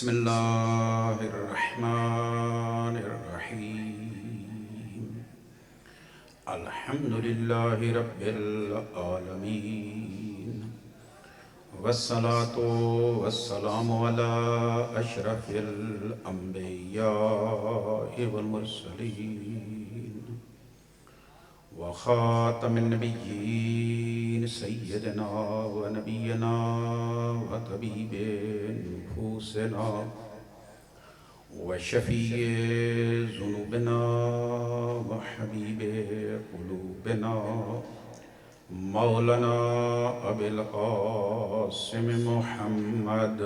بسم اللہ الرحمن الرحیم الحمد للہ رب العالمین والصلاة والسلام علی اشرف الانبیاء والمرسلین وخاتم النبیین سیدنا و نبینا و طبیب نفوسنا و شفیع ذنوبنا و حبیب قلوبنا مولانا ابی القاسم محمد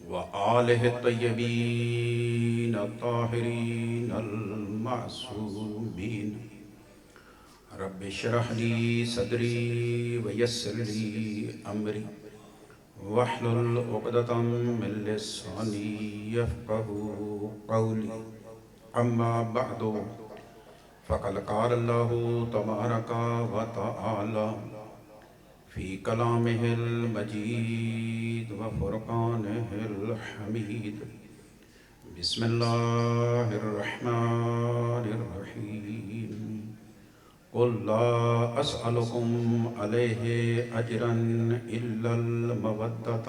وآلہ الطیبین الطاہرین المعصومین رب اشرح لی صدری ویسر لی امری واحلل عقدۃ من لسانی یفقہوا قولی اما بعد فقد قال اللہ تبارک و تعالی فی کلامہ المجید و فرقانہ الحمید بسم اللہ الرحمن الرحیم قل لا اسألکم علیہ اجرا الا المودۃ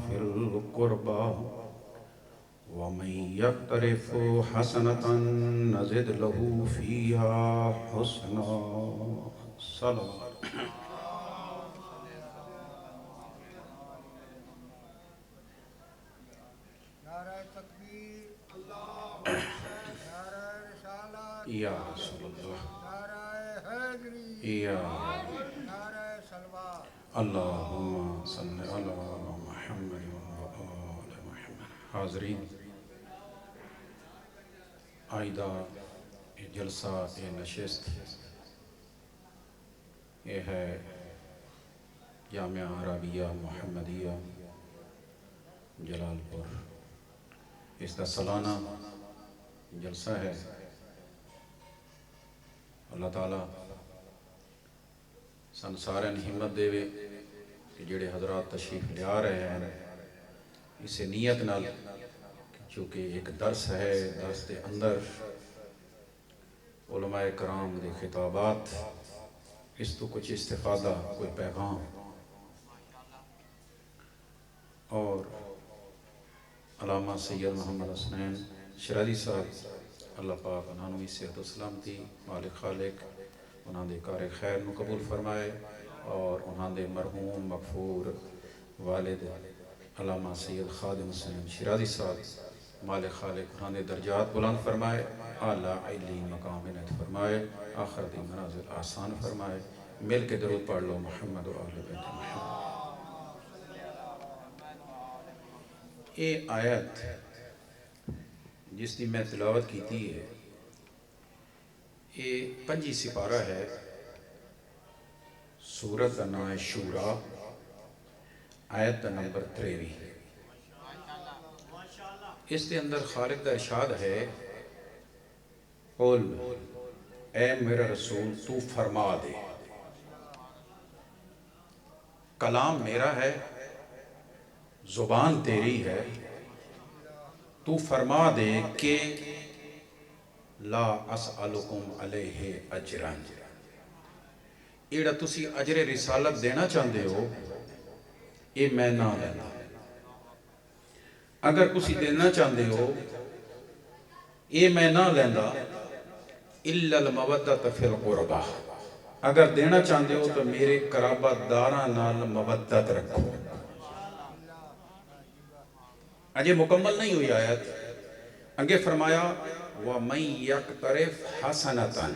فی القربى ومن یقترف حسنة نزد له فیہا حسنا صلوات یا رسول اللہ یا اللہم صلی علی محمد و آل محمد. حاضرین، آئیدہ جلسہ نشست یہ ہے جامعہ عربیہ محمدیہ جلال پور. اس کا سالانہ جلسہ ہے. اللہ تعالیٰ سن سارے ہمت دے کہ جڑے حضرات تشریف لیا رہے ہیں اسے نیت نال، چونکہ ایک درس ہے، درس دے اندر علماء کرام دے خطابات، اس تو کچھ استفادہ، کوئی پیغام. اور علامہ سید محمد حسنین شرازی صاحب، اللہ پاک انہوں نے صحت و سلامتی، مالک خالق انہوں نے کار خیر نو قبول فرمائے، اور انہوں نے مرحوم مغفور والد علامہ سید خادم حسین شرازی صاحب، مالک خالق انہوں نے درجات بلند فرمائے، اعلیٰ علی مقام عنایت فرمائے، آخرتی منازل آسان فرمائے. مل کے درود پڑھ لو محمد و آل بیت محمد. یہ آیت جس کی میں تلاوت کیتی ہے یہ 5 سپارہ ہے. سورت کا نام ہے شورا، آیت نمبر 23. اس کے اندر خالق کا ارشاد ہے، قل اے میرا رسول تو فرما دے. کلام میرا ہے، زبان تیری ہے، تو فرما دے کہ لا اسألکم علیہ اجرا. ایڑا تسی اجر رسالت دینا چاہتے ہو یہ میں نہ دینا. اگر تسی دینا چاہتے ہو یہ میں نہ لینا. الا المودۃ فی القربہ، اگر دینا چاہتے ہو تو میرے قرابت داراں نال مودت رکھو. اجے مکمل نہیں ہوئی آیت. اگے فرمایا وَمَن يَقْتَرِفْ حَسَنَةً،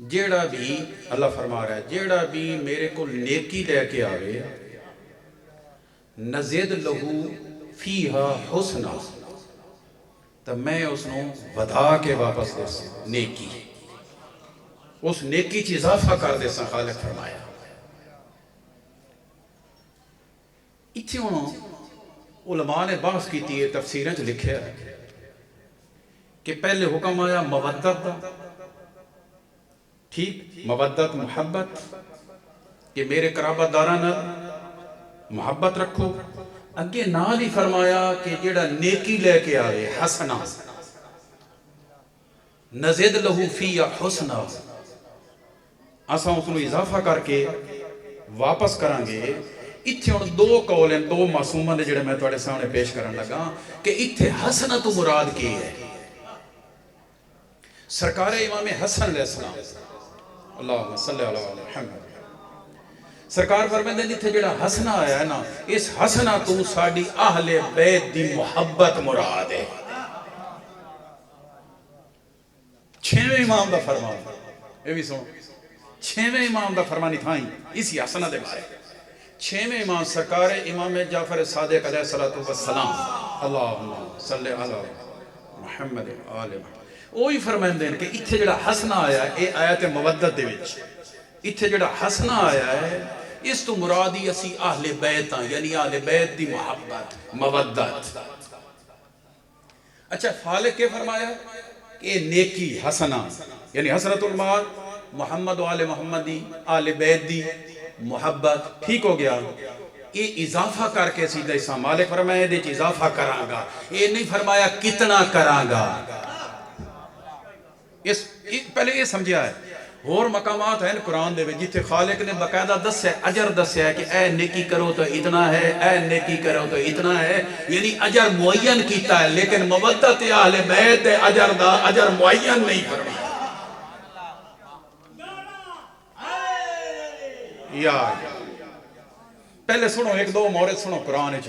جیڑا بھی اللہ فرما رہا ہے جیڑا بھی میرے کو نیکی لے کے آوے نزد لہو فیہا حسنا، تو میں اس نو ودا کے واپس دے سا نیکی، اس نیکی چی اضافہ کر دے سا. خالق فرمایا اتھیوں علماء نے بحث کیتی ہے، تفسیریں چ لکھے ہے کہ پہلے حکم آیا مودت دا، ٹھیک، مودت محبت، کہ میرے قرابت داراں محبت رکھو. اگے نال ہی فرمایا کہ جیڑا نیکی لے کے آئے حسنا نزد لہو فی حسنا اساں اس نو اضافہ کر کے واپس کریں گے. اتھے ہن دو قول ہیں دو معصوماں دے جڑے میں تواڈے سامنے پیش کرن لگا کہ اتھے حسنا تو مراد کی ہے. سرکار امام حسن علیہ السلام اللہم صلی علی محمد سرکار فرماندے نے اتھے جڑا حسنا آیا ہے نا اس حسنا تو ساڈی اہل بیت دی محبت مراد ہے. چھویں امام دا فرمان یہ بھی سنو چھویں امام دا فرمانی تھائیں اسی حسنا دے بارے. چھویں امام سرکار امام جعفر صادق علیہ السلام اللہم صلی علی محمد آل محمد وہی فرماندے ہیں کہ اتھے جڑا حسنا آیا ہے اے آیت مودت دے وچ اتھے جڑا حسنا آیا ہے اس تو مرادی اسی اہل بیت ہیں یعنی اہل بیت دی محبت مودت. اچھا خالق کے فرمایا کہ نیکی حسنا یعنی حسنۃ المال محمد و آل محمد دی آل بیت دی محبت ٹھیک ہو گیا. یہ اضافہ کر کے سیدھا اسا مالک فرمایا دے چ اضافہ کراں گا یہ نہیں فرمایا کتنا کراں گا. اس پہلے یہ سمجھا ہے اور مقامات ہیں قرآن دے جتھے خالق نے باقاعدہ دسیا اجر دسیا ہے کہ اے نیکی کرو تو اتنا ہے اے نیکی کرو تو اتنا ہے یعنی اجر معین کیتا ہے لیکن مودت اہل بیت اجر دا اجر معین نہیں فرمایا. یا پہلے سنو ایک دو مورد سنو قرآن وچ.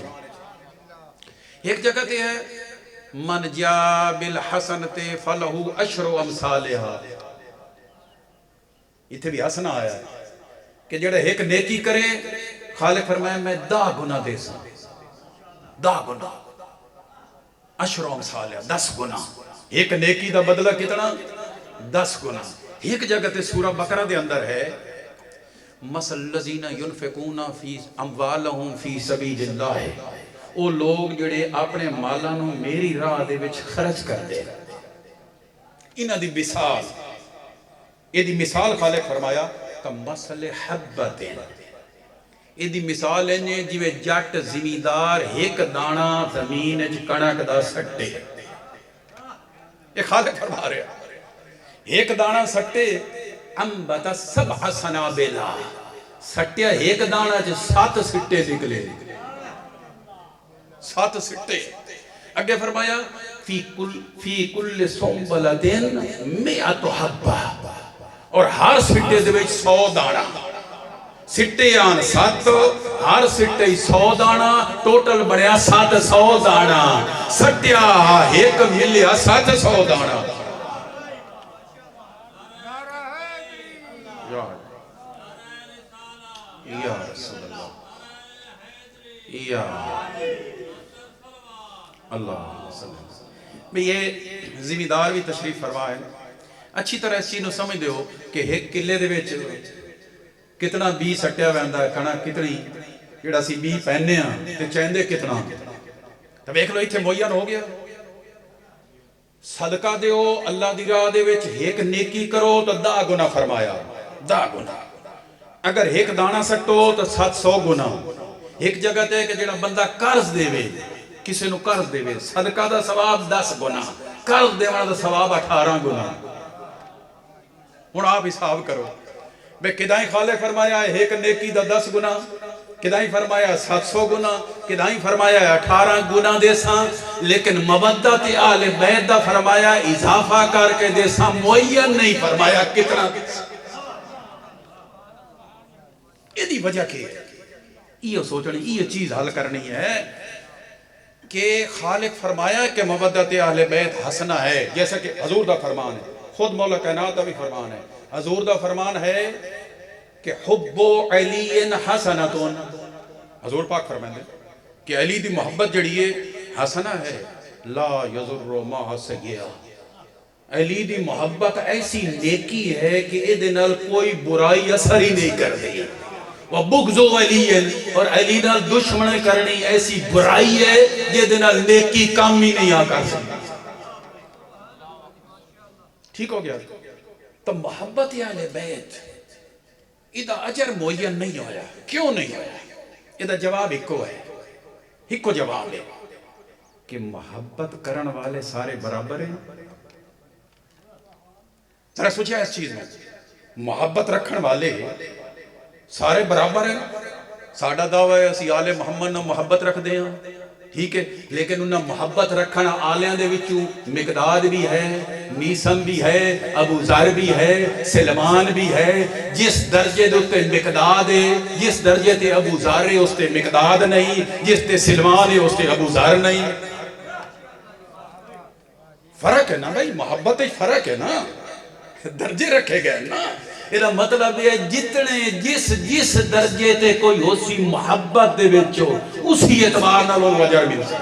ایک جگہ تے ہے من جا بالحسنۃ فلہ عشر امثالھا اتھے بھی حسنا آیا ہے کہ جڑے ایک نیکی کرے خالق فرمایا میں 10 گنا دے سا 10 گنا عشر امثالھا 10 گنا ایک نیکی دا بدلہ کتنا 10 گنا. ایک جگہ تے سورہ بقرہ دے اندر ہے مثل الذین ینفقون فی اموالہم فی سبیل اللہ وہ لوگ جڑے اپنے مالاں نو میری راہ دے وچ خرچ کر دے انہاں دی مثال یہ دی مثال خالق فرمایا کمثل حبۃ یہ دی مثال ہے جویں جٹ زمیندار ایک دانہ زمین وچ کنک دا سٹے. یہ خالق فرما رہا ایک دانہ سٹے انبت 7 سنابل سٹیا ایک دانہ چ 7 سٹے نکلے 7 سٹے. اگے فرمایا فی کل سنبلۃ 100 حبہ اور ہر سٹے دے وچ 100 دانہ سٹے آن 7 ہر سٹے 100 دانہ ٹوٹل بنیا 700 دانہ سٹیا ایک ملیا 700 دانہ. یا رسول اللہ یا اللہ صلی یہ زمیندار بھی تشریف فرما ہے. اچھی طرح اس چیز نو سمجھ دیو کہ ایک کلے دے وچ کتنا بی سٹیا ویندا ہے کھانا کتنی جڑا سی بی پہننے ہاں تے چیندے کتنا تے ویکھ لو ایتھے معین ہو گیا. صدقہ دیو اللہ دی راہ دے وچ ایک نیکی کرو تو 10 گنا فرمایا 10 گنا. اگر ایک دانہ سٹو تو 700 گنا. ایک جگہ تے کہ جڑا بندہ قرض دے وے کسے نو قرض دے وے صدقہ دا ثواب 10 گنا قرض دے والا دا ثواب 18 گنا. ہن آپ حساب کرو بے کدائیں خالق فرمایا ایک نیکی دا 10 گنا کدائیں فرمایا 700 گنا کدائیں فرمایا 18 گنا دے ساں لیکن مودت اہل بیت دا فرمایا اضافہ کر کے دے ساں معین نہیں فرمایا کتنا. یہ دی وجہ کہ یہ سوچنی یہ چیز حل کرنی ہے کہ خالق فرمایا کہ مودت اہل بیت حسنہ ہے جیسا کہ حضور دا فرمان ہے. خود مولا کائنات دا بھی فرمان ہے. حضور دا فرمان ہے کہ حب علی حسنۃ حضور پاک فرمائیں کہ علی دی محبت جڑی ہے حسنہ ہے لا یضر ما سیئہ. علی دی محبت ایسی نیکی ہے کہ اے دے نال کوئی برائی اثر ہی نہیں کر دی. وَبُغْضُ عَلِيٍّ اور علی نال دشمن کرنی ایسی برائی ہے جے دے نال نیکی کام ہی نہیں آ کر سکتا. ٹھیک ہو گیا. تو محبت اہل بیت یہ اجر معین نہیں ہویا. کیوں نہیں ہویا؟ یہ جواب ایکو ہے، ایکو جواب ہے کہ محبت کرن والے سارے برابر ہیں. ذرا سوچیا اس چیز میں، محبت رکھن والے سارے برابر ہیں. ساڈا دعویٰ ہے اسی آل محمد نہ محبت رکھ دیں، ٹھیک ہے، لیکن انہاں محبت رکھنا آلیاں دے وچوں مقداد بھی ہے، میسم بھی ہے، ابو ذر بھی ہے، سلمان بھی ہے. جس درجے دے تے مقداد ہے، جس درجے تے ابو ذر ہے اس تے مقداد نہیں، جس تے سلمان ہے اس تے ابو ذر نہیں. فرق ہے نا بھائی، محبت ہی فرق ہے نا، درجے رکھے گئے نا. یہ مطلب ہے جتنے جس درجے تے کوئی اسی محبت دے وچو اسی اعتبار نال اونوں اجر ملدا.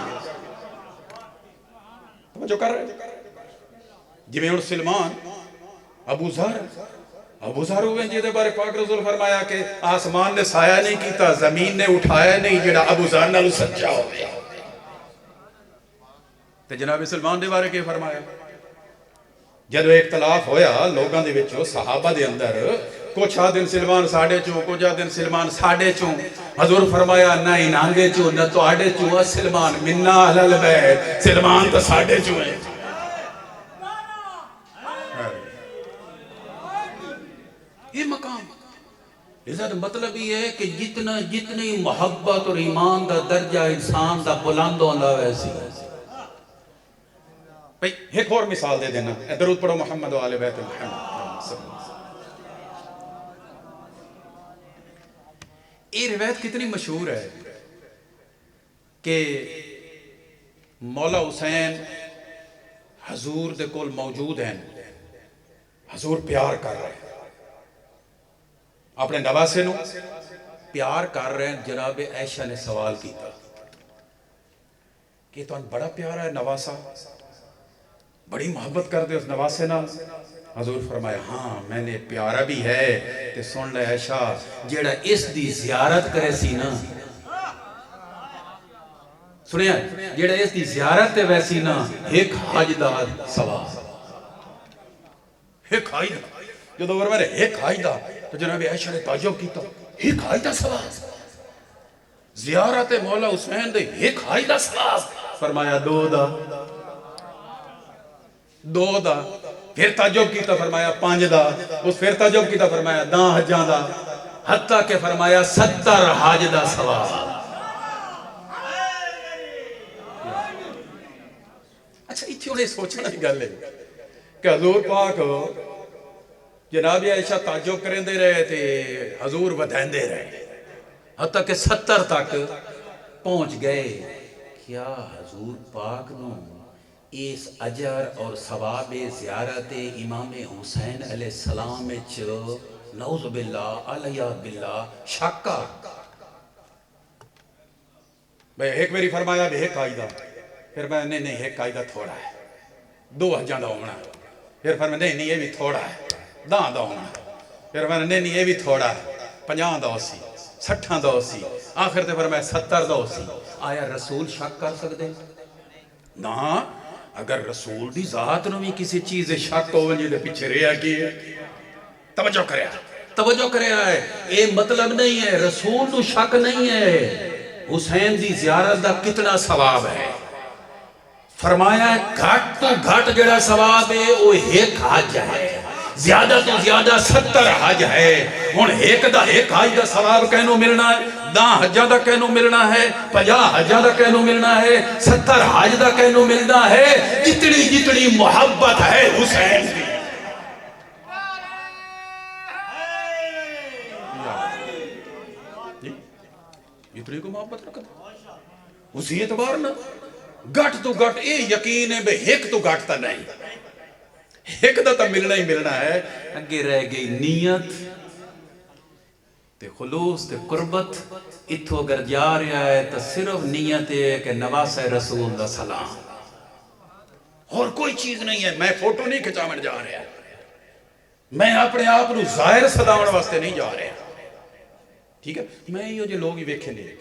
توجہ کر رہے جی میں سلمان ابو ذر ہوئے جی دے بارے پاک رسول فرمایا کہ آسمان نے سایہ نہیں کیتا، زمین نے اٹھایا نہیں جڑا ابو ذر نال سچا ہوئے. تے جناب سلمان دے بارے کے فرمایا جدو اختلاف ہویا لوگاں دے وچوں صحابہ دے اندر، کچھ آدن سلمان ساڑھے چوں، کچھ آدن سلمان ساڑھے چوں. حضور فرمایا نہ انانگے چوں نہ تو آڑے چوں، سلمان مننا اہل البیت، سلمان تو ساڑھے چوں ہیں. یہ مقام عزت مطلب یہ ہے کہ جتنی محبت اور ایمان دا درجہ انسان دا بلند ہوندا ویسی. بھئی ایک اور مثال دے دینا، درود پڑھو محمد و آل بیت محمد. یہ روایت کتنی مشہور ہے کہ مولا حسین حضور دے کول موجود ہیں، حضور پیار کر رہے ہیں اپنے نواسے نو، پیار کر رہے ہیں. جناب عائشہ نے سوال کیتا کہ تو بڑا پیارا ہے نواسا، بڑی محبت کر دے اس نواسے نال. حضور فرمایا ہاں میں نے پیارا بھی ہے. تے سن لے عائشہ جیڑا اس دی زیارت کرے سی نا، سنیا جیڑا اس دی زیارت تے ویسی نا، ایک حج دا ثواب. ایک حج دا جدو فرمایا ایک حج دا، تو جناب عائشہ نے تعجب کیتا، ایک حج دا ثواب، زیارت مولا حسین دے ایک حج دا ثواب. فرمایا دو دا. پھر تعجب کیتا، فرمایا 5 دا. اس پھر تعجب کیتا، فرمایا 10 حجاں دا. حتیٰ کہ فرمایا 70 حج دا ثواب. اچھا اتھے انہیں سوچنا ہی گل ہے کہ حضور پاک جناب عائشہ تعجب کریں دے رہے تھے، حضور بدھائیں دے رہے، حتیٰ کہ 70 تک پہنچ گئے. کیا حضور پاک نو اس اجر اور ثواب زیارت امام حسین علیہ السلام نعوذ باللہ علیہ باللہ شکا؟ بھئی ایک میری فرمایا بھی ایک قائدہ، پھر میں نہیں ایک قائدہ تھوڑا ہے، 2 حجاں دا ہونا. پھر فرمایا نہیں یہ بھی تھوڑا ہے، 10 دا ہونا. پھر فرمایا نہیں یہ بھی تھوڑا ہے، 50 دا ہوسی، 60 دا ہوسی. آخر تے فرمایا 70 دا ہوسی. آیا رسول شک کر سکتے؟ نا، اگر رسول دی ذات نو بھی کسی چیز شک ہو جے پیچھے رہیا کی ہے. توجہ کریا ہے. اے مطلب نہیں ہے رسول نو شک نہیں ہے حسین دی زیارت دا کتنا ثواب ہے. فرمایا گھٹ تو گھٹ جڑا ثواب ہے وہ ایک حج ہے، زیادہ تو زیادہ 70 حج ہے. ہن ایک حج دا ثواب کہنوں ملنا ہے، 10 حجاں دا کہنوں ملنا ہے، 50 حجاں دا کہنوں ملنا ہے، 70 حج دا کہنوں ملنا ہے. جتنی محبت ہے حسین کی. جتنی کو محبت رکھتا اسی اعتبار نہ گھٹ تو گھٹ اے یقین ہے بے ایک تو گھٹ تا نہیں، ایک دا تا ملنا ہی ملنا ہے. اگے رہ گئی نیت تے خلوص تے قربت. اتھو اگر جا رہا ہے تو صرف نیت ہے کہ نواسہ رسول دا سلام، اور کوئی چیز نہیں ہے. میں فوٹو نہیں کھچاون جا رہا، میں اپنے آپ نو ظاہر صداون واسطے نہیں جا رہا. ٹھیک ہے، میں یہ جو لوگ ہی ویکھے لے،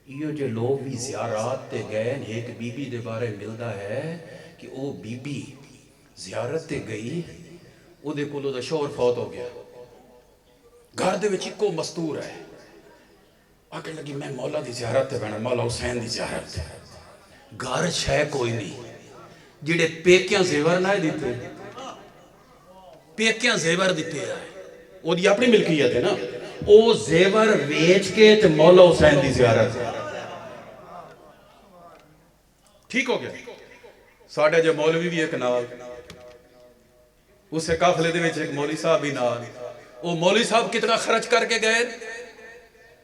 یہ جو لوگ بھی زیارات تے گئے، ایک بی بی دے بارے ملدا ہے کہ او بی بی زیارت تے گئی، او دے کولو دا شوہر فوت ہو گیا. گھر دے وچ اکو مستور ہے آکے لگی میں مولا دی زیارت تے بہنا مولا حسین دی زیارت تے گھر چھے کوئی نہیں جڑے پیکیاں زیور نہ دیتے پیکیاں زیور دیتے ہیں وہ دی اپنی ملکیت ہے نا او زیور ویچ کے تے مولا حسین دی زیارت ٹھیک ہو گیا ساڑھے جو مولوی بھی ایک نال اسے قافلے دے وچ ایک مولوی صاحب بھی نال وہ مولوی صاحب کتنا خرچ کر کے گئے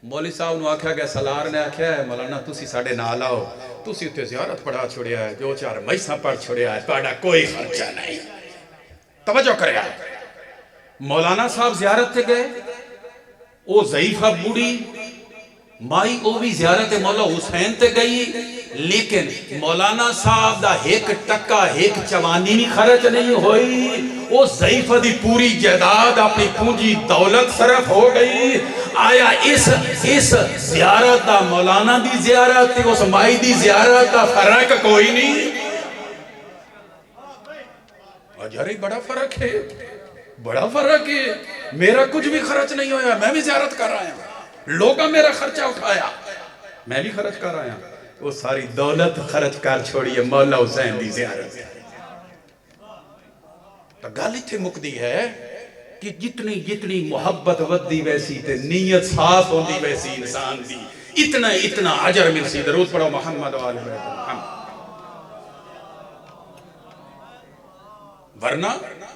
مولوی صاحب نو آکھا گیا سالار نے آکھیا ہے مولانا تسی ساڑھے نال آؤ تسی اتے زیارت پڑھا چھوڑیا ہے جو چار مجھساں پڑھ چھوڑیا ہے پڑھا کوئی خرچہ نہیں توجہ کرے آئے مولانا صاحب زیارت تے گئے او ضعیفہ بوڑی مائی او بھی زیارت مولا حسین تے گئی لیکن مولانا صاحب دا ایک ٹکا ایک چوانی نہیں خرچ نہیں ہوئی او ضعیفہ دی پوری جائیداد اپنی پونجی دولت صرف ہو گئی آیا اس زیارت دا مولانا دی زیارت تے اس مائی دی زیارت دا فرق کوئی نہیں اجارے بڑا فرق ہے بڑا فرق ہے میرا کچھ بھی خرچ نہیں ہویا میں بھی زیارت کر رہا ہوں لوگا میرا خرچہ اٹھایا میں بھی خرچ کر رہا ہوں وہ ساری دولت خرچ کر چھوڑیے مولا حسین دی زیارت تو گالی تھے مقدی ہے کہ جتنی محبت ودی ویسی تے نیت صاف ہوندی ویسی انسان دی اتنا عجر ملسی درود پڑھو محمد و آلہ محمد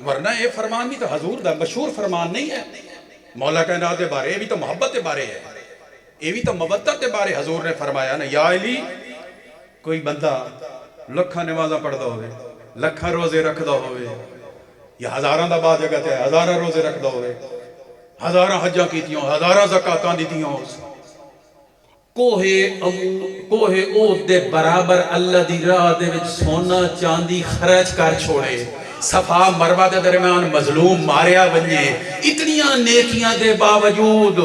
ورنہ یہ فرمان بھی تو حضور دا مشہور فرمان نہیں ہے مولا کائنات دے بارے یہ بھی تو محبت دے بارے ہے یہ بھی تو مودت دے بارے حضور نے فرمایا نا یا علی کوئی بندہ لکھاں نمازاں پڑھدا ہوئے لکھاں روزے رکھدا ہوئے یا ہزاراں دا بعد جگہ تے ہزاراں روزے رکھدا ہوئے ہزاراں حجاں کیتیاں ہزاراں زکاتاں دیتیاں کوہے اود دے برابر اللہ دی راہ دے وچ سونا چاندی خرچ کر چھوڑے صفا مروہ دے درمیان مظلوم ماریا ونجے اتنیاں نیکیاں دے باوجود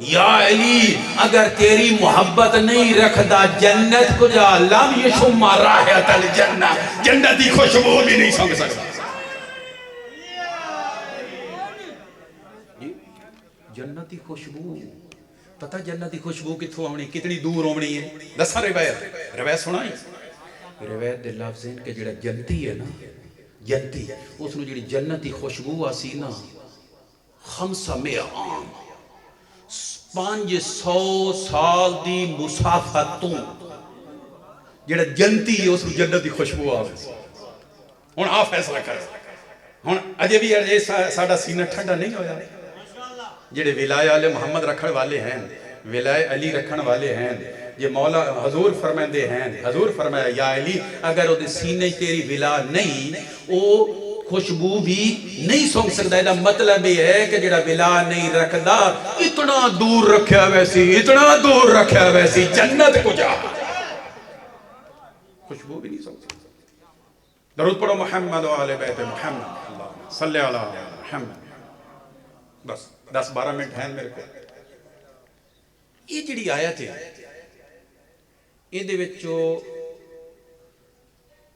یا علی اگر تیری محبت نہیں رکھدا جنت کو جا لم یشم راحت الجنہ جنت دی خوشبو بھی نہیں سنگ سکتا جنت دی خوشبو پتہ جنت دی خوشبو کتھوں آونی کتنی دور آونی ہے دسا روایت سنائی روایت دے لفظ ہیں کہ جڑا جنتی ہے نا جنتی اس نے جڑی جنت دی خوشبو آسی نا 500 عام 500 سال دی مسافتوں جڑا جنتی ہے اس نے جنت دی خوشبو آوے ہن آ فیصلہ کر ہن اجے بھی ساڈا سینہ ٹھنڈا نہیں ہویا جڑے ولایہ علی محمد رکھن والے ہیں ولایہ علی رکھن والے ہیں یہ مولا حضور فرمائندے ہیں حضور فرمایا یا علی اگر وہ سینے تیری ولا نہیں وہ خوشبو بھی نہیں سونگ سکتا ہے مطلب یہ ہے کہ جڑا ولا نہیں رکھدا اتنا دور رکھیا ویسی جنت کو جا خوشبو بھی نہیں سونگ سکتا درود پڑھو محمد و آل بیت محمد اللہم صلی علی محمد بس 10-12 منٹ ہیں میرے کو یہ جڑی آیت ہے یہ دے وچوں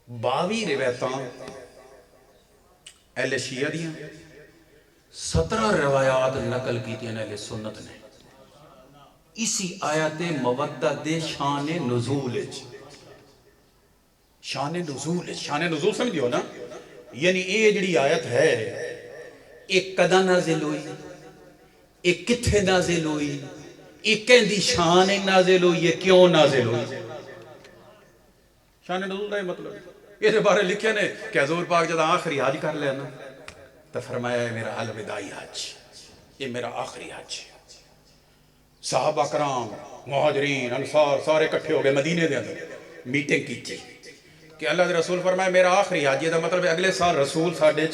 22 روایتاں اہل شیعہ دیاں 17 روایات نقل کیتیاں اہل سنت نے اسی آیت مودت دے شان نزول شان نزول سمجھیو نا یعنی یہ جڑی آیت ہے ایک کدا نازل ہوئی ایک کتھے نازل ہوئی ایک کہندی شان نازل ہوئی یہ کیوں نازل ہوئی شان نزول دا مطلب یہ بارے لکھے نے کہ حضور پاک جب آخری حج کر لیا نا تو فرمایا ہے میرا الوداعی حج یہ میرا آخری حج صحابہ کرام مہاجرین انصار سارے کٹھے ہو گئے مدینے دے اندر میٹنگ کی تھی کہ اللہ دے رسول فرمایا میرا آخری حج یہ دا مطلب ہے اگلے سال رسول ساڑھے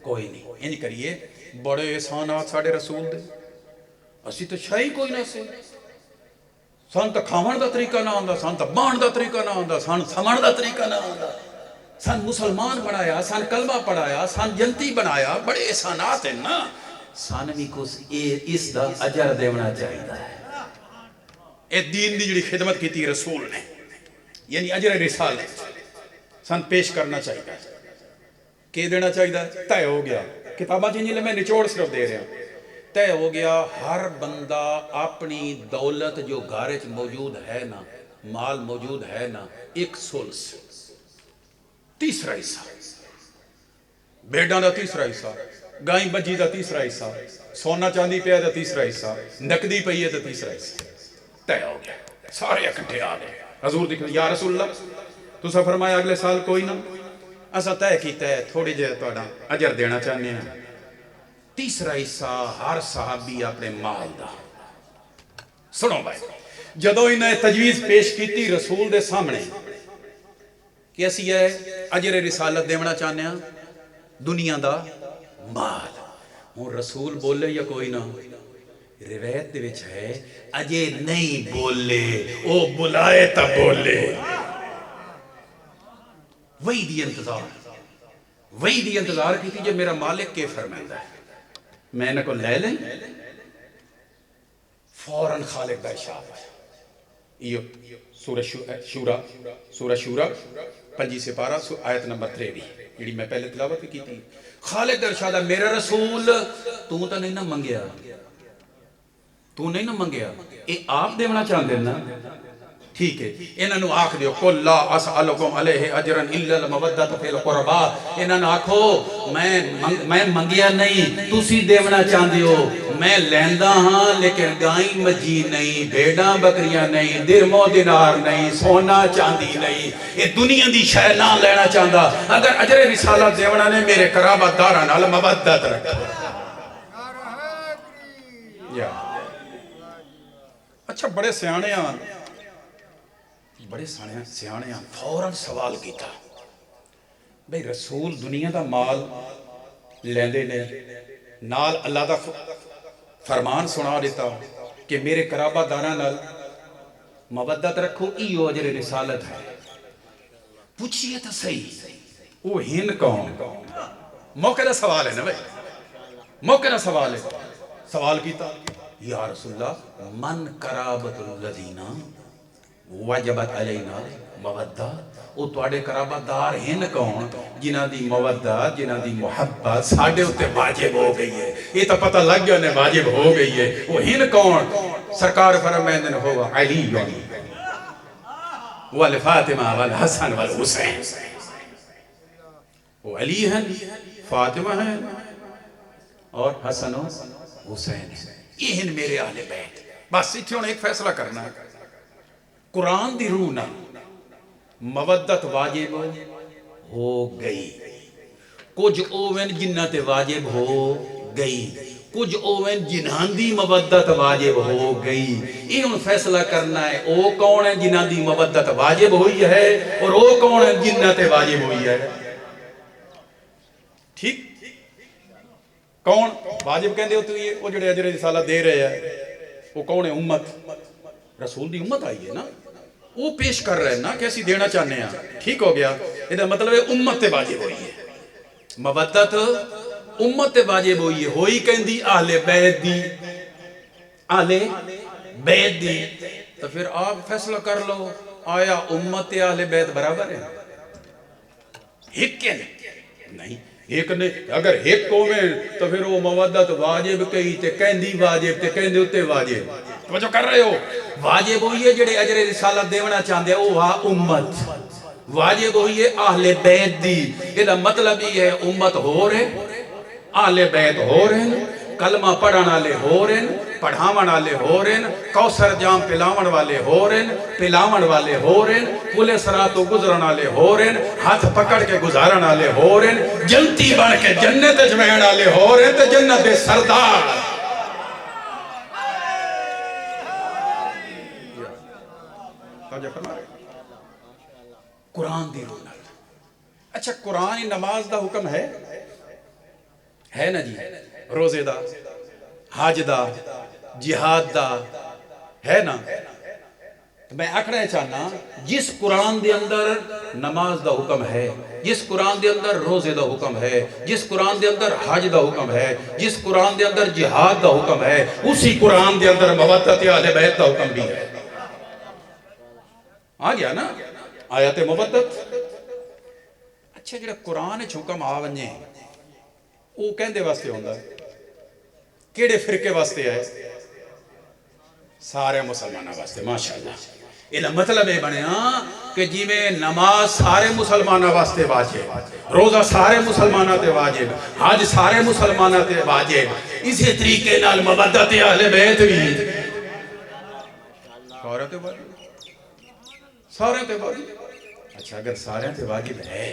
کوئی نہیں انج کریے بڑے احسانات ساڑھے رسول دے اسی تو شاہی کوئی نہ سے سان تا کھاون دا طریقہ نہ آندا سان تا بان دا طریقہ نہ آندا سان سمن دا طریقہ نہ آندا سان مسلمان بنایا سان کلمہ پڑھایا سان جنتی بنایا بڑے احسانات ہیں نا سانوی کو اس دا اجر دیونا چاہیے اے دین دی جڑی خدمت کی تھی رسول نے یعنی اجر رسالت سان پیش کرنا چاہیے کہ دینا چاہیے طے ہو گیا کتابہ جنہی لے میں نچوڑ صرف دے رہے ہیں طے ہو گیا ہر بندہ اپنی دولت جو گھر چ موجود ہے نا، مال موجود ہے نا، ایک سلس تیسرا حصہ، بھیڈاں دا تیسرا حصہ، گائیں بجی دا تیسرا حصہ، سونا چاندی پیا دا تیسرا حصہ، نقدی پئی ہے دا تیسرا حصہ، طے ہو گیا۔ سارے اکٹھے آ گئے، حضور دیکھ یا رسول اللہ تسا فرمایا اگلے سال کوئی نہ، اسا طے کیتا ہے تھوڑی جہے تہاڈا اجر دینا چاہنے ہیں، تیسرا حصہ ہر صحابی اپنے مال دا۔ سنو بھائی، جدو انہیں تجویز پیش کیتی رسول دے سامنے کہ اسی یہ اجر رسالت دینا چاہنے ہیں دنیا دا مال، ہوں رسول بولے یا کوئی نہ؟ روایت دے وچ ہے اجے نہیں بولے، او بلائے تا بولے۔ وہی دی انتظار کی تھی جو میرا مالک کے فرمائندہ ہے میں نے کو لے لیں، فوراً خالق دا ارشاد ہے۔ یہ سورہ شورا 5 سپارہ آیت نمبر 23 جڑی میں پہلے تلاوت کی تھی۔ خالق دا ارشاد ہے میرا رسول تو نہیں نہ منگیا، تو نہیں نہ منگیا، اے آپ دینا چاہتے نا، ٹھیک ہے انہوں آکھ دیو قُلْ لَا أَسْأَلُكُمْ عَلَيْهِ أَجْرًا إِلَّا الْمَوَدَّةَ فِي الْقُرْبَى، انہوں آکھو میں منگیا نہیں، تسی دیونا چاہتے ہو، میں لیندہ ہاں لیکن گائیں مجی نہیں، بھیڑاں بکریاں نہیں، درم و دینار نہیں، سونا چاندی نہیں، یہ دنیا دی شے نہ لینا چاہتا، اگر اجر رسالت دیونا نے میرے قرابت داراں نال مودت رکھو۔ اچھا بڑے سیانے آن، بڑے سیانے آن فوراً سوال کیتا بھئی رسول دنیا دا مال لیندے نے، نال اللہ دا فرمان سنا دیتا کہ میرے قرابہ داراں نال مودت رکھو، ایو اجر رسالت ہے۔ پوچھئے تو صحیح وہ ہن کون؟ موقع دا سوال ہے نا بھئی، موقع دا سوال ہے۔ سوال کیتا یا رسول اللہ من قرابت الذین وجبت علینا مودہ، وہ توڑے قرابت دار ہن کون جنہ دی مودہ جنہ دی محبت ساڑھے ہوتے واجب ہو گئی ہے، یہ تو پتہ لگ گیا انہیں واجب ہو گئی ہے، وہ ہن کون؟ سرکار فرمائندن ہوا علی والفاطمہ والحسن والحسین، وہ علی ہیں، فاطمہ ہیں اور حسن و حسین، یہ ہیں میرے اہل بیت۔ بس اتھے انہیں ایک فیصلہ کرنا ہے، قرآن دی روح نہ مودت واجب ہو گئی، کچھ اوین جنت واجب ہو گئی، کچھ اوین جنہاں دی مودت واجب ہو گئی، یہ ان فیصلہ کرنا ہے او کون ہے جنہاں دی مودت واجب ہوئی ہے اور او کون ہے جنت واجب ہوئی ہے۔ ٹھیک کون واجب کہندے ہو تو یہ وہ جڑے اجر رسالت دے رہے ہیں وہ کون ہے؟ امت، رسول دی امت آئی ہے نا، وہ پیش کر رہے ہیں نا کیسی دینا چاہنے ہیں، ٹھیک ہو گیا، یہ مطلب ہے امت تے واجب ہوئی ہے، مودت امت تے واجب ہوئی ہے، ہوئی کہندی اہل بیت دی، اہل بیت دی، تو پھر آپ فیصلہ کر لو آیا امت تے اہل بیت برابر ہے؟ ایک کے نہیں، ایک نے اگر ایک قومیں تو پھر وہ مودت واجب کہی تے کہندی واجب تے کہندے ہوتے واجب، توجہ کر رہے ہو؟ واجب ہوئی ہے جڑے اجر رسالت دیونا چاہتے ہیں وہ امت، واجب ہوئی ہے اہل بیت دی، یہ مطلب یہ ہے امت ہو رہے، اہل بیت ہو رہے، کلمہ پڑھن والے ہو رہے، پڑھاون والے ہو رہے، کوثر جام پلاون والے ہو رہے، پلاون والے ہو رہے، پل صراط تو گزرن والے ہو رہے، ہاتھ پکڑ کے گزارن والے ہو رہے، جنتی بن کے جنت جمعین والے ہو رہے تے جنت دے سردار۔ قرآن دی روح نال۔ اچھا قرآن نماز دا حکم ہے نا جی، روزے دا، حج دا، جہاد دا ہے نا، میں آکھنا چاہنا جس قرآن دے اندر نماز دا حکم ہے، جس قرآن دے اندر روزے دا حکم ہے، جس قرآن دے اندر حج دا حکم ہے، جس قرآن دے اندر جہاد دا حکم ہے، اسی قرآن دے اندر مودت اہل بیت دا حکم بھی ہے۔ آ گیا نا آیات مودت۔ اچھا جڑا قرآن حکم آ ونجے وہ کہندے واسطے ہوندا ہے کیڑے فرقے واسطے آئے؟ سارے مسلمانوں واسطے. ماشاءاللہ. یہ مطلب یہ بنیا کہ جی میں نماز سارے مسلمانوں واسطے واجب، روزہ سارے مسلمانوں تے واجب، حج سارے مسلمانوں تے واجب، اسی طریقے نال مودت اہل بیت بھی سارے تے واجب. سارے تے واجب. اچھا اگر سارے تے واجب ہے،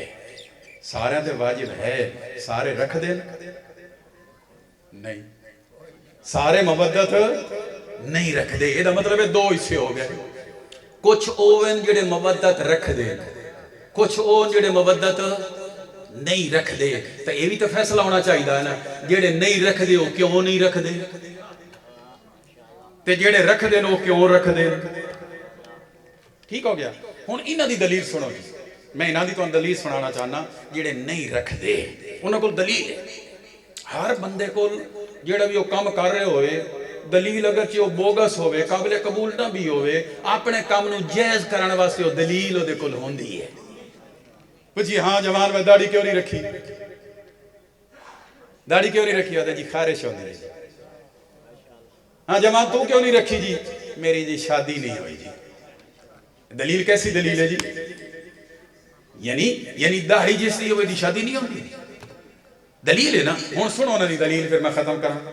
سارے تے واجب ہے، سارے رکھ دیں؟ نہیں. سارے مودت نہیں رکھ دے. یہ مطلب ہے دو حصے ہو گئے. کچھ اوون جڑے مودت رکھ دے، کچھ اوون جڑے مودت نہیں رکھ دے. تو یہ بھی تو فیصلہ ہونا چاہیے ہے نا، جڑے نہیں رکھ دے وہ کیوں نہیں رکھ دے، تے جڑے رکھ دے وہ کیوں رکھ دے. ٹھیک ہو گیا. ہن انہاں دی دلیل سنو جی. میں انہاں دی تو دلیل سنانا چاہنا. جڑے نہیں رکھ دے انہاں کول دلیل ہے. ہر بندے کو جڑا بھی وہ کام کر رہے ہوئے دلیل اگرچہ وہ بوگس ہوئے، قابل قبول نہ بھی ہوئے، اپنے کام نو جائز کرنے واسطے وہ دلیل وہ دے کول ہوندی ہے. جی ہاں جوان میں داڑھی کیوں نہیں رکھی؟ داڑھی کیوں نہیں رکھی؟ ہوتا جی خارش ہوندی ہے. ہاں جوان تو کیوں نہیں رکھی؟ جی میری جی شادی نہیں ہوئی. جی دلیل کیسی دلیل ہے جی؟ یعنی داڑھی جس لیے ہوئے دی شادی نہیں ہوندی. دلیل ہے نا. ہن سنو نا دی دلیل، پھر میں ختم کراں.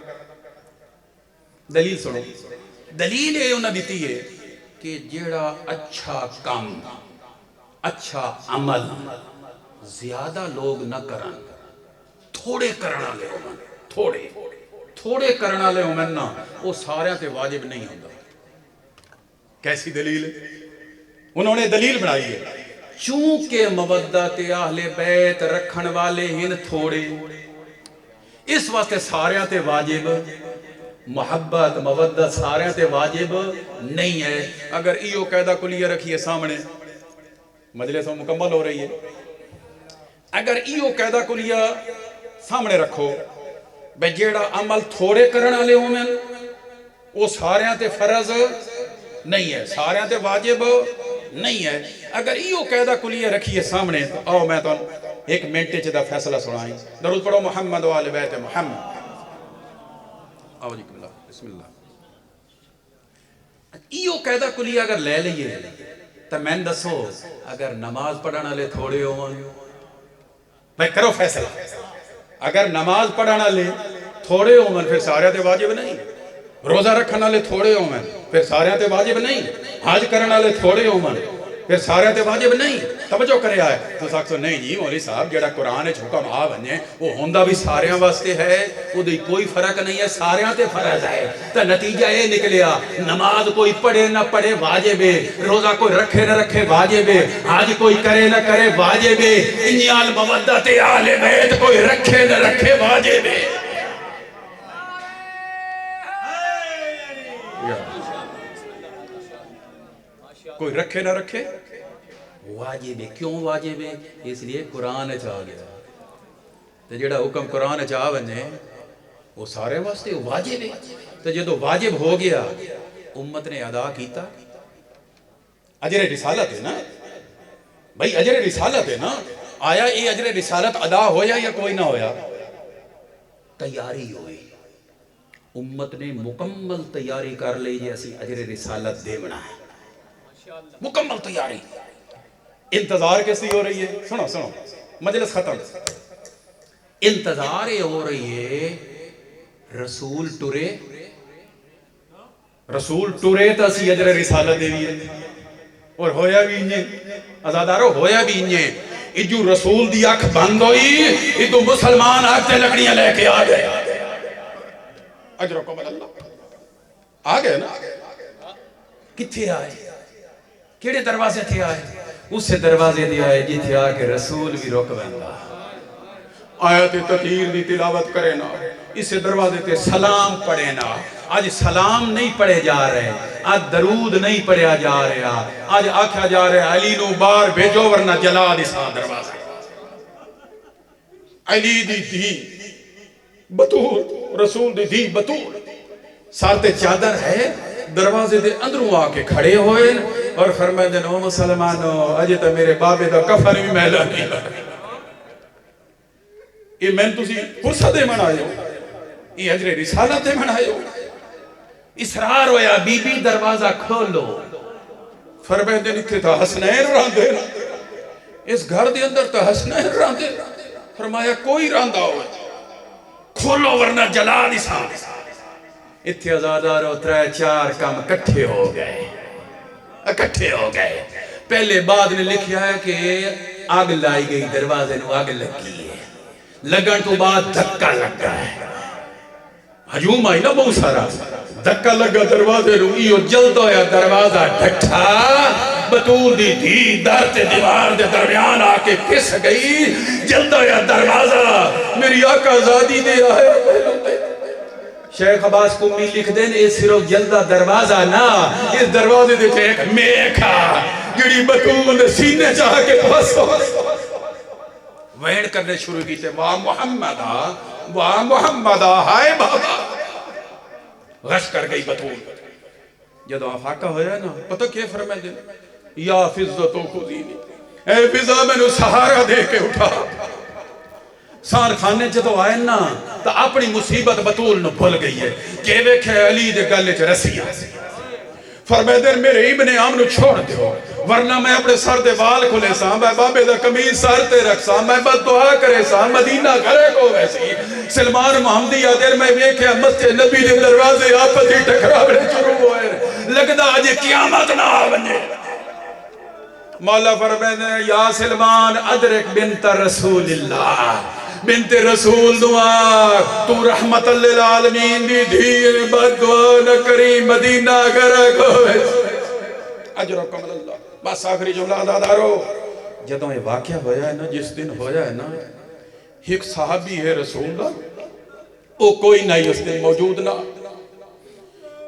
دلیل سنو. دلیل ہے انہاں دیتی ہے کہ جیڑا اچھا کام، اچھا عمل زیادہ لوگ نہ کرن، تھوڑے کرنا لے ہومن، تھوڑے کرنا لے ہومن نا، وہ سارے تے واجب نہیں ہوتا. کیسی دلیل ہے؟ انہوں نے دلیل بنائی ہے چونکہ مودت اہل بیت رکھن والے ہن تھوڑے، اس واسطے سارے تے واجب محبت مودت سارے تے واجب نہیں ہے. اگر ایو قاعدہ کلیہ رکھیے سامنے، مجلس مکمل ہو رہی ہے. اگر ایو قاعدہ کلیہ سامنے رکھو بے جیڑا عمل تھوڑے کرنا لے ہومن وہ سارے تے فرض نہیں ہے، سارے تے واجب نہیں ہے. اگر ایو قاعدہ کلیہ رکھیے سامنے تو آؤ میں تو ایک منٹ چدا فیصلہ سنائیں. درود پڑھو محمد و آل بیت محمد. آؤ جی بسم اللہ. ایو قاعدہ کلیہ اگر لے لئیے تو میں دسو اگر نماز پڑھانا لے تھوڑے ہومن، بھائی کرو فیصلہ. اگر نماز پڑھانا لے تھوڑے ہومن پھر سارے تے واجب نہیں. روزہ رکھنا لے تھوڑے ہومن پھر سارے تے واجب نہیں. حج کرنا لے تھوڑے ہومن پھر سارے تے واجب نہیں. توجہ کرے آئے تو ساکسو نہیں جی مولی صاحب جڑا قرآن حکم آ بنے وہ ہوندہ بھی سارے واسطے ہے، وہ دی کوئی فرق نہیں ہے، سارے تے فرض ہے. تو نتیجہ یہ نکلیا نماز کوئی پڑھے نہ پڑھے واجب ہے، روزہ کوئی رکھے نہ رکھے واجب ہے، حج کوئی کرے نہ کرے واجب ہے، انیال مودت اہل بیت کوئی رکھے نہ رکھے واجب ہے. کوئی رکھے نہ رکھے واجب ہے. کیوں واجب ہے؟ اس لیے قرآن چاہ گیا. تو جڑا حکم قرآن چاہ بنے وہ سارے واسطے واجب ہے. تو جدو واجب ہو گیا امت نے ادا کیتا. اجر رسالت ہے نا بھائی، اجر رسالت ہے نا. آیا یہ اجر رسالت ادا ہویا یا کوئی نہ ہویا؟ تیاری ہوئی. امت نے مکمل تیاری کر لی جی اسی اجر رسالت دے بنا ہے. مکمل تیاری. انتظار کیسی ہو رہی ہے؟ سنو مجلس ختم. انتظار یہ ہو رہی ہے رسول ٹورے تا سی اجر رسالت دے بھی ہے. اور ہویا بھی انجھے ازادارو، ہویا بھی انجھے. جو رسول دی آنکھ بند ہوئی ادو مسلمان آگتے لکڑیاں لے کے آ گئے. اجرکم اللہ آ گئے نا. کتھے آئے؟ کیڑے دروازے تھے آئے؟ اسے دروازے دے آئے جیتے آ کے رسول بھی روک بندہ آیت تطہیر دی تلاوت کرے نا، اسے دروازے تے سلام پڑھے نا. آج سلام نہیں پڑھے جا رہے، آج درود نہیں پڑھیا جا رہا، آج آکھا جا رہے علی نو بار بھیجو ورنہ جلا دی سا دروازے. علی دی بطول، رسول دی بطول سارتے چادر ہے. دروازے دے اندروں آ کے کھڑے ہوئے اور فرمائے دے نو مسلمانو اجے تا میرے بابے دا کفن بھی میلا نہیں. یہ میں تسی فرصت دے من آئے ہو. یہ اجر رسالت بنائے ہو. اسرار ہویا بی بی دروازہ کھولو. فرمائے دن اتھے تا حسنین راندے اس گھر دے اندر تا حسنین راندے. فرمایا کوئی راندہ ہوئے کھولو ورنہ جلا دی سان. اتھے ازادار و 3-4 کام کٹھے ہو گئے. پہلے بعد نے لکھیا ہے کہ آگ لائی گئی دروازے نو آگ لگی ہے. لگن تو بعد دھکا لگا ہے. ہجوم آئی نا بہت سارا. دھکا لگا دروازے نو ایو جلد ہویا دروازہ ڈھٹھا. بطول دی دھی در تے دیوار دے درمیان آکے پس گئی. جلد ہویا دروازہ میری آقا زادی دے آئے. شیخ عباس قمی لکھ دیں اے صرف جلدہ دروازہ نا اس دروازے دے ایک میکھا جڑی بطول سینے چاہ کے پاس ہو وین کرنے شروع کی تے واہ محمدہ ہائے بابا. غش کر گئی بطول. جدو آفاقہ ہویا نا پتہ کیا فرمائے دیں یا فضتو خودینی اے فضا میں نو سہارا دے کے اٹھا. سار خانے جدو آئے نا تا اپنی مصیبت بطول نو بھول گئی ہے کہ ویکھے علی دے گلے چ رسیاں. فرمائے دیں میرے ابن عام نو چھوڑ دیو ورنہ میں اپنے سر دے وال کھلے ساں. میں بابے دا قمیض سر تے رکھ ساں. میں بد دعا کرے ساں. مدینہ گھرے کو ویسی سلمان محمدی آدھر میں ویکھے مسجد نبی دے دروازے آپسی ٹکراوے شروع ہوئے. لگدا آج قیامت نہ آونے. مولا فرمائے دیں یا سلمان ادرک بنت رسول اللہ بنت رسول دعا تو رحمت للعالمین دی دھیر بد دعا نہ کری مدینہ گھرے کو اجرکم اللہ. بس آخری جملہ دادارو جدوں یہ واقعہ ہویا ہے نا جس دن ہویا ہے نا ایک صحابی ہے رسول اللہ وہ کوئی نہیں اس دن موجود نہ.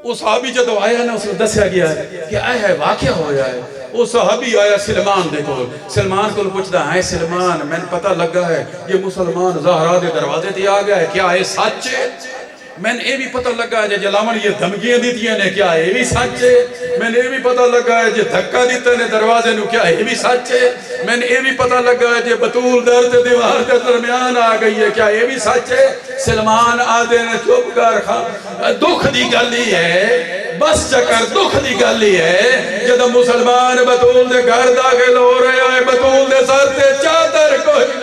وہ صحابی جدو آیا نا اس کو دسیا گیا ہے کہ آیا ہے واقعہ ہویا ہے. وہ صحابی آیا سلمان دے کو. سلمان کو پوچھتا ہے سلمان میں نے پتہ لگا ہے یہ مسلمان زہرا دے دروازے تے آ گیا ہے کیا ہے سچ ہے. میں نے یہ بھی پتہ لگا ہے جلاون یہ دھمکیاں دیتی ہیں کیا یہ بھی سچ ہے. میں نے یہ بھی پتہ لگا ہے دھکا دیتا ہے دروازے نو کیا یہ بھی سچ ہے. میں نے یہ بھی پتہ لگا ہے بطول در تے دیوار کے درمیان آ گئی ہے کیا یہ بھی سچ ہے. سلمان آدھے نے چپ کر دکھ دی گل ہی ہے بس چکر دکھ دی گل ہی ہے. جب مسلمان بطول دے گھر داخل ہو رہے ہیں بطول دے سر تے چادر کوئی